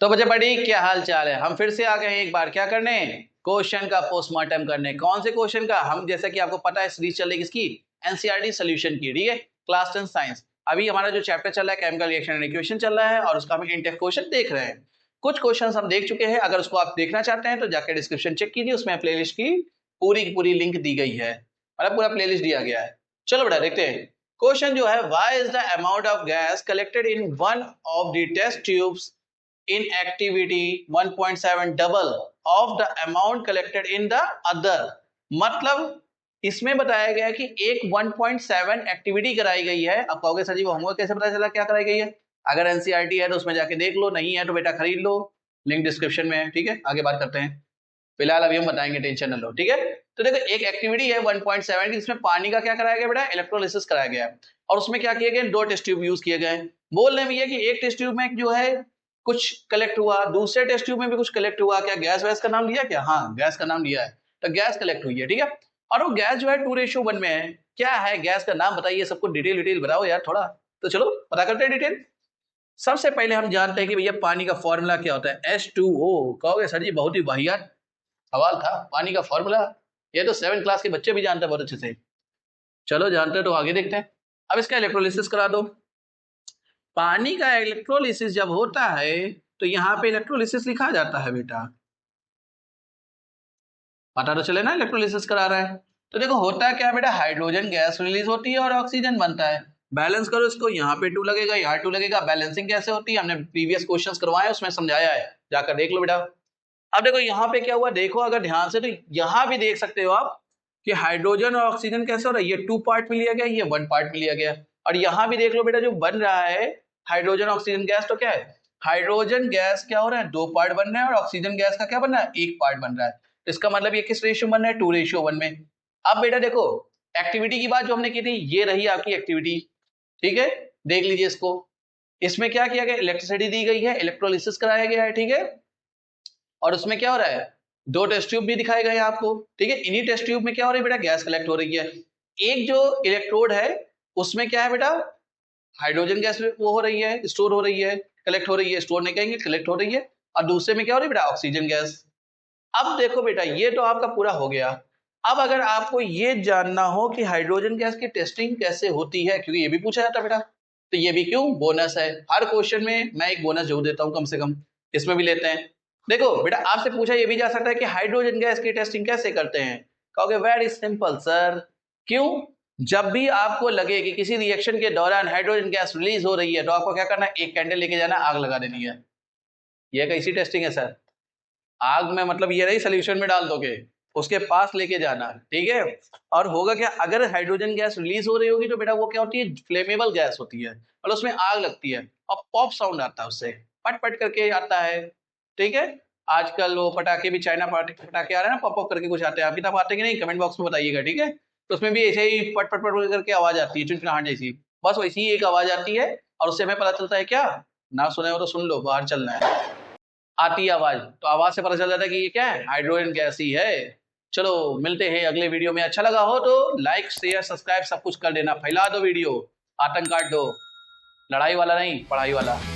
तो बच्चे बड़ी क्या हाल चाल है। हम फिर से आ गए हैं एक बार क्या करने, क्वेश्चन का पोस्टमार्टम करने। कौन से क्वेश्चन का? हम जैसा कि आपको पता है सीरीज चल रही किसकी, एनसीईआरटी सॉल्यूशन की, ठीक है, क्लास 10 साइंस। अभी हमारा जो चैप्टर चल रहा है केमिकल रिएक्शन एंड इक्वेशन चल रहा है और उसका हम इंटेक्स क्वेश्चन देख रहे हैं। कुछ क्वेश्चन हम देख चुके हैं, अगर उसको आप देखना चाहते हैं तो जाकर डिस्क्रिप्शन चेक कीजिए, उसमें प्लेलिस्ट की पूरी लिंक दी गई है, मतलब पूरा प्लेलिस्ट दिया गया है। चलो बेटा देखते हैं क्वेश्चन जो है, why is the amount of gas collected in one of the test tubes in activity 1.7 double of the amount collected in the other। मतलब इसमें बताया गया है कि एक 1.7 एक्टिविटी कराई गई है। अब कहोगे सर जी वो हमको कैसे पता चला क्या कराई गई है? अगर एनसीईआरटी है तो उसमें जाके देख लो, नहीं है तो बेटा खरीद लो, लिंक डिस्क्रिप्शन में है, ठीक है। आगे बात करते हैं, फिलहाल अभी हम बताएंगे, टेंशन न लो, ठीक है। तो देखो एक एक्टिविटी है 1.7 की, जिसमें पानी का क्या कराया गया बेटा, इलेक्ट्रोलिसिस कराया गया, और उसमें क्या किए गए, 2 टेस्ट ट्यूब यूज किए गए। बोल रहे हैं भैया कि एक टेस्ट ट्यूब में जो है कुछ कलेक्ट हुआ, दूसरे टेस्ट ट्यूब में भी कुछ कलेक्ट हुआ, क्या गैस वैस का नाम लिया क्या? हाँ गैस का नाम लिया है, तो गैस कलेक्ट हुई है, ठीक है। और वो गैस जो है 2:1 में है। क्या है गैस का नाम बताइए, सबको डिटेल बताओ यार थोड़ा। तो चलो पता करते हैं डिटेल। सबसे पहले हम जानते हैं कि भैया पानी का फॉर्मूला क्या होता है, H2O। कहोगे सर जी बहुत ही वाहियात सवाल था, पानी का फॉर्मूला ये तो 7 क्लास के बच्चे भी जानते हैं बहुत अच्छे से। चलो जानते हैं तो आगे देखते हैं। अब इसका इलेक्ट्रोलिसिस करा दो। पानी का इलेक्ट्रोलिसिस जब होता है तो यहाँ पे इलेक्ट्रोलिसिस लिखा जाता है बेटा, पता तो चले ना इलेक्ट्रोलिसिस करा रहा है। तो देखो होता है क्या बेटा, हाइड्रोजन गैस रिलीज होती है और ऑक्सीजन बनता है। बैलेंस करो इसको, यहाँ पे 2 लगेगा, यहाँ 2 लगेगा। बैलेंसिंग कैसे होती है हमने प्रीवियस क्वेश्चंस करवाए, उसमें समझाया है, जाकर देख लो बेटा। अब देखो यहाँ पे क्या हुआ, देखो अगर ध्यान से तो यहाँ भी देख सकते हो आप कि हाइड्रोजन और ऑक्सीजन कैसे हो रहा है, ये 2 पार्ट में लिया गया, ये 1 पार्ट में लिया गया। और यहाँ भी देख लो बेटा जो बन रहा है हाइड्रोजन ऑक्सीजन गैस, तो क्या है, हाइड्रोजन गैस क्या हो रहा है, 2 पार्ट बन रहे हैं, और ऑक्सीजन गैस का क्या बन रहा है, 1 पार्ट बन रहा है। तो इसका मतलब ये किस रेशियो बन रहा है, 2:1 में। अब बेटा देखो एक्टिविटी की बात जो हमने की थी, ये रही आपकी एक्टिविटी, ठीक है, देख लीजिए इसको। इसमें क्या किया गया, इलेक्ट्रिसिटी दी गई है, इलेक्ट्रोलिसिस कराया गया है, ठीक है। और उसमें क्या हो रहा है, 2 टेस्ट ट्यूब भी दिखाए गए हैं आपको, ठीक है। इन्हीं टेस्ट ट्यूब में क्या हो रहा है बेटा, गैस कलेक्ट हो रही है। एक जो इलेक्ट्रोड है उसमें क्या है बेटा, हाइड्रोजन गैस वो हो रही है, स्टोर हो रही है, कलेक्ट हो रही है, स्टोर नहीं कहेंगे, कलेक्ट हो रही है। और दूसरे में क्या हो रही है बेटा, ऑक्सीजन गैस। अब देखो बेटा ये तो आपका पूरा हो गया। अब अगर आपको ये जानना हो कि हाइड्रोजन गैस की टेस्टिंग कैसे होती है, क्योंकि ये भी पूछा जाता है बेटा, तो ये भी क्यों बोनस है, हर क्वेश्चन में मैं एक बोनस जरूर देता हूं कम से कम, इसमें भी लेते हैं। देखो बेटा आपसे पूछा ये भी जा सकता है कि हाइड्रोजन गैस की टेस्टिंग कैसे करते हैं, कहोगे वेरी सिंपल सर। क्यों? जब भी आपको लगे कि किसी रिएक्शन के दौरान हाइड्रोजन गैस रिलीज हो रही है, तो आपको क्या करना है, एक कैंडल लेके जाना, आग लगा देनी है। ये कैसी टेस्टिंग है सर? आग में मतलब ये नहीं सोल्यूशन में डाल दोगे, उसके पास लेके जाना, ठीक है। और होगा क्या, अगर हाइड्रोजन गैस रिलीज हो रही होगी तो बेटा वो क्या होती है, फ्लेमेबल गैस होती है, और उसमें आग लगती है और पॉप साउंड आता है, उससे पट पट करके आता है, ठीक है। आजकल वो पटाखे भी, चाइना पटाखे आ रहे हैं ना, पॉप पॉप करके कुछ आते हैं, आपकी तरफ आते हैं कि नहीं, कमेंट बॉक्स में बताइएगा, ठीक है। तो उसमें भी ऐसे ही पट पट पट करके आवाज आती है, चुनचुनाहट जैसी, बस वैसी ही एक आवाज आती है, और उससे हमें पता चलता है क्या, ना सुने हो तो सुन लो, बाहर चलना है, आती है आवाज, तो आवाज से पता चल जाता है कि ये क्या है, हाइड्रोजन गैस ही है। चलो मिलते हैं अगले वीडियो में, अच्छा लगा हो तो लाइक शेयर सब्सक्राइब सब कुछ कर देना, फैला दो वीडियो, आतंक काट दो, लड़ाई वाला नहीं पढ़ाई वाला।